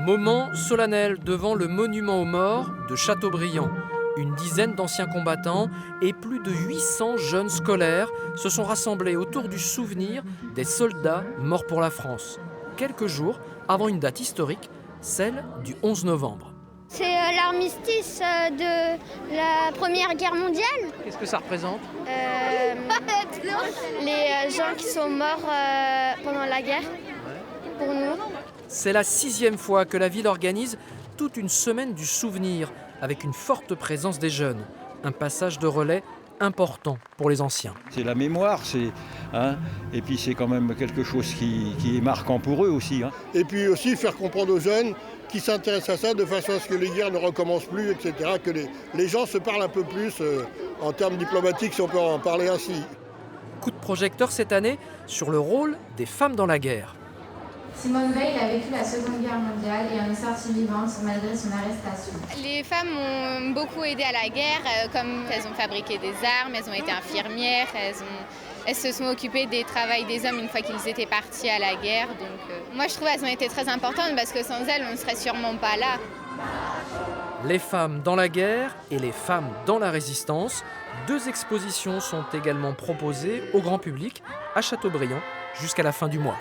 Moment solennel devant le monument aux morts de Châteaubriand. Une dizaine d'anciens combattants et plus de 800 jeunes scolaires se sont rassemblés autour du souvenir des soldats morts pour la France. Quelques jours avant une date historique, celle du 11 novembre. C'est l'armistice de la Première Guerre mondiale. Qu'est-ce que ça représente ? Les gens qui sont morts pendant la guerre, pour nous. C'est la 6e fois que la ville organise toute une semaine du souvenir, avec une forte présence des jeunes. Un passage de relais important pour les anciens. C'est la mémoire, et puis c'est quand même quelque chose qui est marquant pour eux aussi. Et puis aussi faire comprendre aux jeunes qui s'intéressent à ça de façon à ce que les guerres ne recommencent plus, etc. Que les gens se parlent un peu plus en termes diplomatiques, si on peut en parler ainsi. Coup de projecteur cette année sur le rôle des femmes dans la guerre. Simone Veil a vécu la Seconde Guerre mondiale et en est sortie vivante malgré son arrestation. Les femmes ont beaucoup aidé à la guerre, comme elles ont fabriqué des armes, elles ont été infirmières, elles se sont occupées des travaux des hommes une fois qu'ils étaient partis à la guerre. Donc, moi je trouve qu'elles ont été très importantes parce que sans elles on ne serait sûrement pas là. Les femmes dans la guerre et les femmes dans la résistance. 2 expositions sont également proposées au grand public à Châteaubriand jusqu'à la fin du mois.